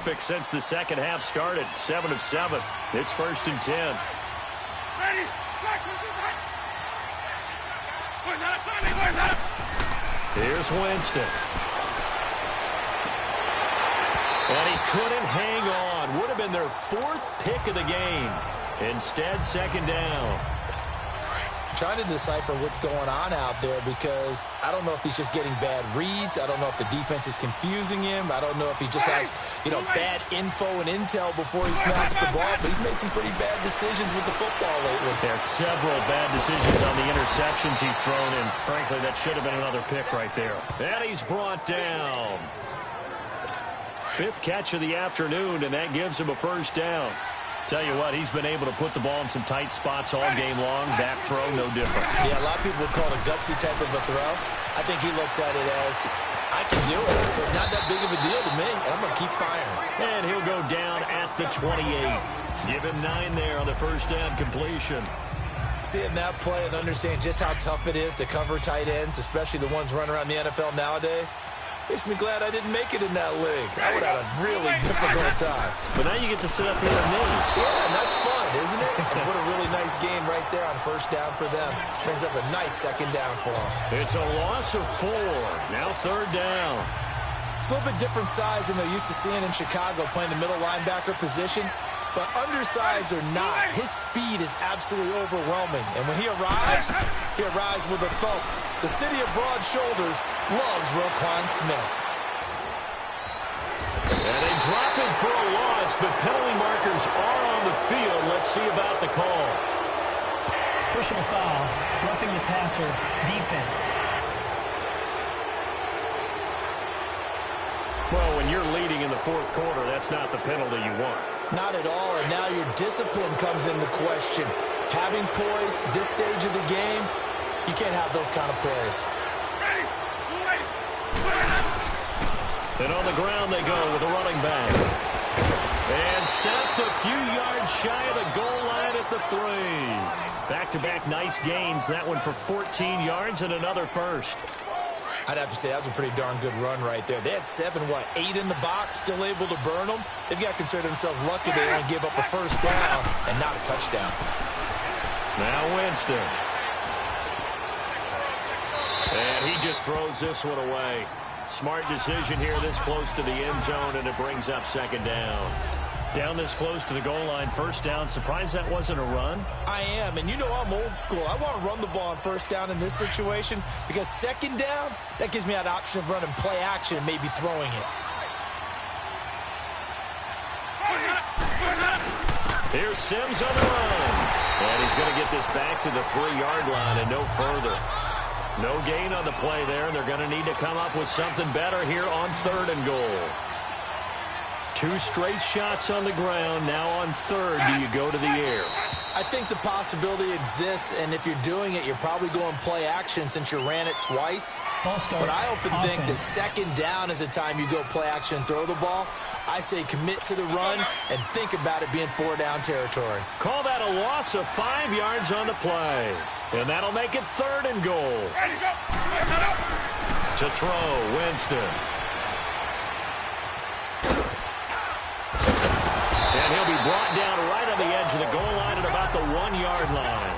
perfect since the second half started. 7 of 7. It's 1st and 10. Here's Winston. And he couldn't hang on. Would have been their 4th pick of the game. Instead, 2nd down. Trying to decipher what's going on out there because I don't know if he's just getting bad reads. I don't know if the defense is confusing him. I don't know if he just has, bad info and intel before he snaps the ball. But he's made some pretty bad decisions with the football lately. Yeah, several bad decisions on the interceptions he's thrown, and frankly, that should have been another pick right there. And he's brought down. 5th catch of the afternoon, and that gives him a 1st down. Tell you what, he's been able to put the ball in some tight spots all game long. That throw, no different. Yeah, a lot of people would call it a gutsy type of a throw. I think he looks at it as, I can do it, so it's not that big of a deal to me, and I'm going to keep firing. And he'll go down at the 28. Give him 9 there on the 1st down completion. Seeing that play and understand just how tough it is to cover tight ends, especially the ones running around the NFL nowadays, makes me glad I didn't make it in that league. I would have had a really difficult time. But now you get to sit up here and me. Yeah, and that's fun, isn't it? And what a really nice game right there on 1st down for them. Brings up a nice 2nd down for them. It's a loss of 4. Now 3rd down. It's a little bit different size than they're used to seeing in Chicago, playing the middle linebacker position. But undersized or not, his speed is absolutely overwhelming. And when he arrives with a thump. The city of broad shoulders loves Roquan Smith. And they drop him for a loss, but penalty markers are on the field. Let's see about the call. Personal foul, roughing the passer, defense. Well, when you're leading in the 4th quarter, that's not the penalty you want. Not at all, and now your discipline comes into question. Having poise this stage of the game, you can't have those kind of plays. And on the ground they go with a running back. And stopped a few yards shy of the goal line at the 3. Back-to-back nice gains. That one for 14 yards and another 1st. I'd have to say that was a pretty darn good run right there. They had 8 in the box, still able to burn them. They've got to consider themselves lucky they only give up a 1st down and not a touchdown. Now Winston. And he just throws this one away. Smart decision here this close to the end zone, and it brings up 2nd down. Down this close to the goal line, 1st down. Surprised that wasn't a run? I am, and you know I'm old school. I want to run the ball on 1st down in this situation because 2nd down, that gives me that option of running play action and maybe throwing it. Here's Sims on the run. And he's going to get this back to the 3-yard line and no further. No gain on the play there, and they're going to need to come up with something better here on 3rd and goal. 2 straight shots on the ground. Now on 3rd, do you go to the air? I think the possibility exists, and if you're doing it, you're probably going play action since you ran it twice. But I often think that 2nd down is a time you go play action and throw the ball. I say commit to the run and think about it being 4-down territory. Call that a loss of 5 yards on the play. And that'll make it 3rd and goal. To throw, Winston. And he'll be brought down right on the edge of the goal line at about the 1-yard line.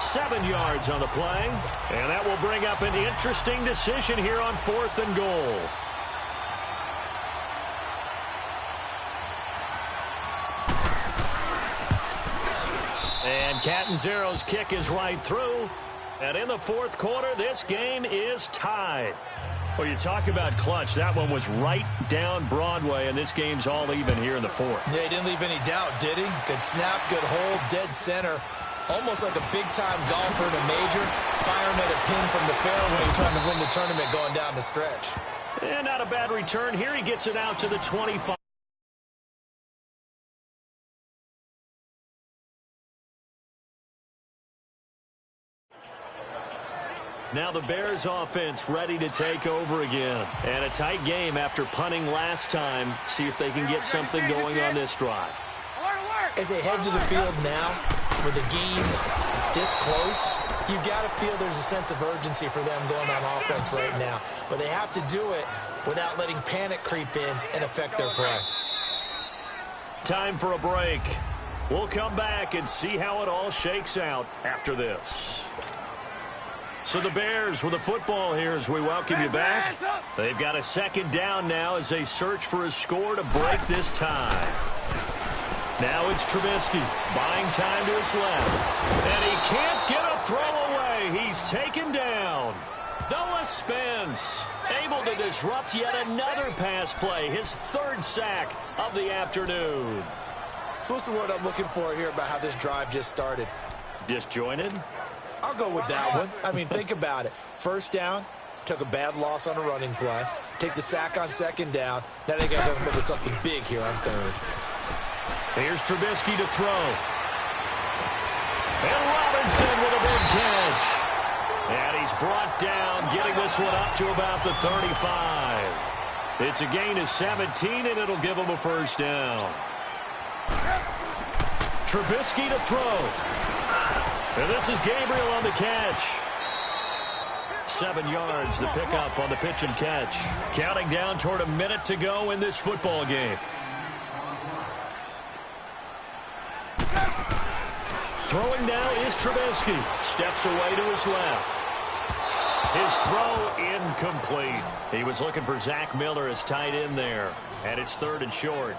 7 yards on the play. And that will bring up an interesting decision here on 4th and goal. And Catanzero's kick is right through. And in the 4th quarter, this game is tied. Well, you talk about clutch. That one was right down Broadway, and this game's all even here in the 4th. Yeah, he didn't leave any doubt, did he? Good snap, good hold, dead center. Almost like a big-time golfer in a major, firing at a pin from the fairway, trying to win the tournament going down the stretch. And not a bad return here. He gets it out to the 25. Now the Bears offense ready to take over again. And a tight game after punting last time. See if they can get something going on this drive. As they head to the field now, with the game this close, you've got to feel there's a sense of urgency for them going on offense right now. But they have to do it without letting panic creep in and affect their play. Time for a break. We'll come back and see how it all shakes out after this. So the Bears with the football here as we welcome you back. They've got a second down now as they search for a score to break this tie. Now it's Trubisky buying time to his left. And he can't get a throw away. He's taken down. Noah Spence able to disrupt yet another pass play. His third sack of the afternoon. So what's the word I'm looking for here about how this drive just started? Disjointed? I'll go with that one. I mean, think about it. First down, took a bad loss on a running play. Take the sack on second down. Now they got to come up with something big here on third. Here's Trubisky to throw. And Robinson with a big catch. And he's brought down, getting this one up to about the 35. It's a gain of 17, and it'll give him a first down. Trubisky to throw. And this is Gabriel on the catch. 7 yards, the pickup on the pitch and catch. Counting down toward a minute to go in this football game. Throwing now is Trubisky. Steps away to his left. His throw incomplete. He was looking for Zach Miller as tight end there. And it's 3rd and short.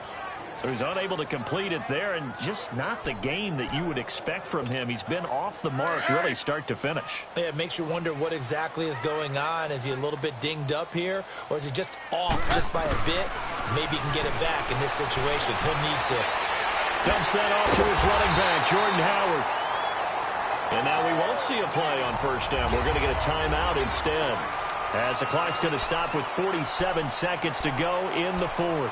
So he's unable to complete it there, and just not the game that you would expect from him. He's been off the mark really start to finish. Yeah, it makes you wonder what exactly is going on. Is he a little bit dinged up here, or is he just off just by a bit? Maybe he can get it back in this situation. He'll need to. Dumps that off to his running back, Jordan Howard. And now we won't see a play on first down. We're going to get a timeout instead, as the clock's going to stop with 47 seconds to go in the 4th.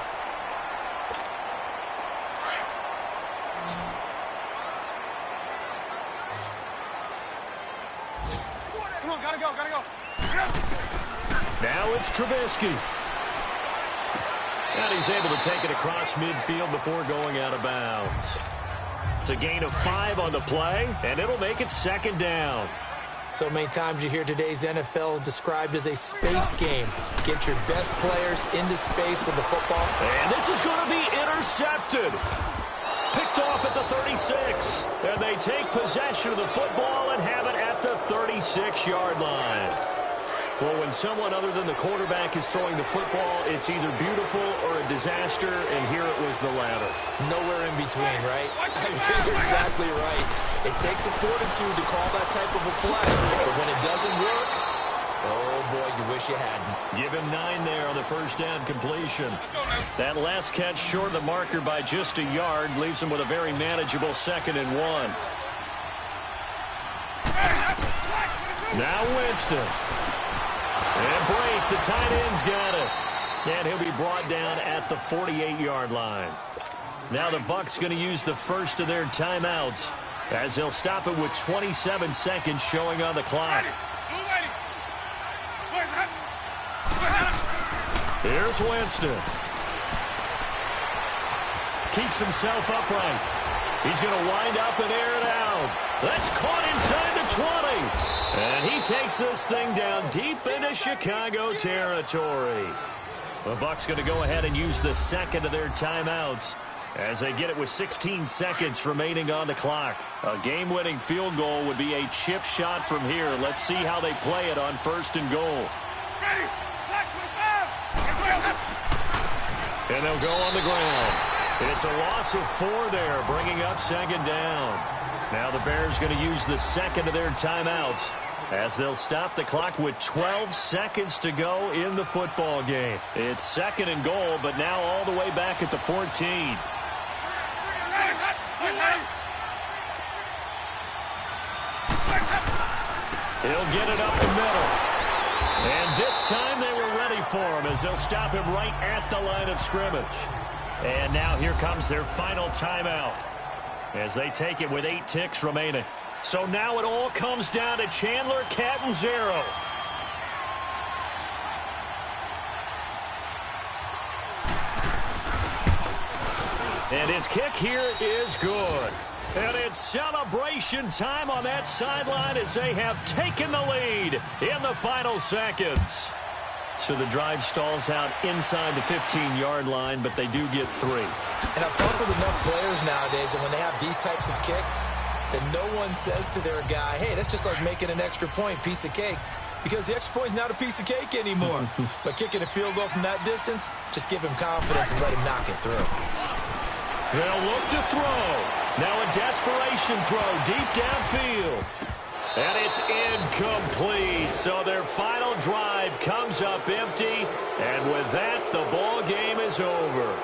Now it's Trubisky. And he's able to take it across midfield before going out of bounds. It's a gain of 5 on the play, and it'll make it 2nd down. So many times you hear today's NFL described as a space game. Get your best players into space with the football. And this is going to be intercepted. Picked off at the 36. And they take possession of the football and have it at the 36-yard line. Well, when someone other than the quarterback is throwing the football, it's either beautiful or a disaster, and here it was the latter. Nowhere in between, right? I think you're exactly right. It takes some fortitude to call that type of a play, but when it doesn't work, oh, boy, you wish you hadn't. Give him 9 there on the first down completion. That last catch short of the marker by just a yard leaves him with a very manageable 2nd and 1. Now Winston. And Brake, the tight end's got it. And he'll be brought down at the 48-yard line. Now the Bucs going to use the first of their timeouts as they'll stop it with 27 seconds showing on the clock. Here's Winston. Keeps himself upright. He's going to wind up and air it out. That's caught inside the 20. And he takes this thing down deep into Chicago territory. The Bucs going to go ahead and use the second of their timeouts as they get it with 16 seconds remaining on the clock. A game-winning field goal would be a chip shot from here. Let's see how they play it on 1st and goal. And they'll go on the ground. It's a loss of 4 there, bringing up 2nd down. Now the Bears going to use the second of their timeouts as they'll stop the clock with 12 seconds to go in the football game. It's 2nd and goal, but now all the way back at the 14. He'll get it up the middle. And this time they were ready for him as they'll stop him right at the line of scrimmage. And now here comes their final timeout as they take it with 8 ticks remaining. So now it all comes down to Chandler Catanzaro. And his kick here is good. And it's celebration time on that sideline as they have taken the lead in the final seconds. So the drive stalls out inside the 15-yard line, but they do get 3. And I've talked with enough players nowadays, and when they have these types of kicks, that no one says to their guy, hey, that's just like making an extra point, piece of cake. Because the extra point is not a piece of cake anymore. But kicking a field goal from that distance, just give him confidence and let him knock it through. They'll look to throw. Now a desperation throw deep downfield. And it's incomplete. So their final drive comes up empty. And with that, the ball game is over.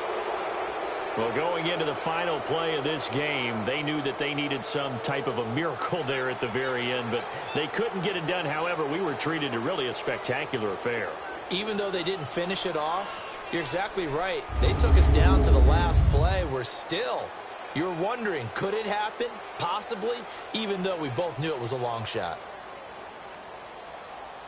Well, going into the final play of this game, they knew that they needed some type of a miracle there at the very end, but they couldn't get it done. However, we were treated to really a spectacular affair. Even though they didn't finish it off, you're exactly right. They took us down to the last play. We're still, you're wondering, could it happen? Possibly, even though we both knew it was a long shot.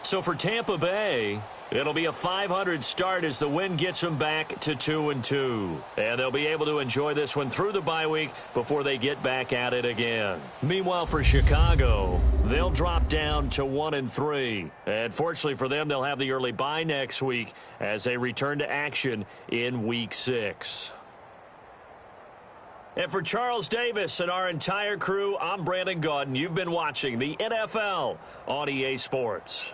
So for Tampa Bay, it'll be a .500 start as the win gets them back to 2-2. And they'll be able to enjoy this one through the bye week before they get back at it again. Meanwhile, for Chicago, they'll drop down to 1-3. And fortunately for them, they'll have the early bye next week as they return to action in Week 6. And for Charles Davis and our entire crew, I'm Brandon Gaudin. You've been watching the NFL on EA Sports.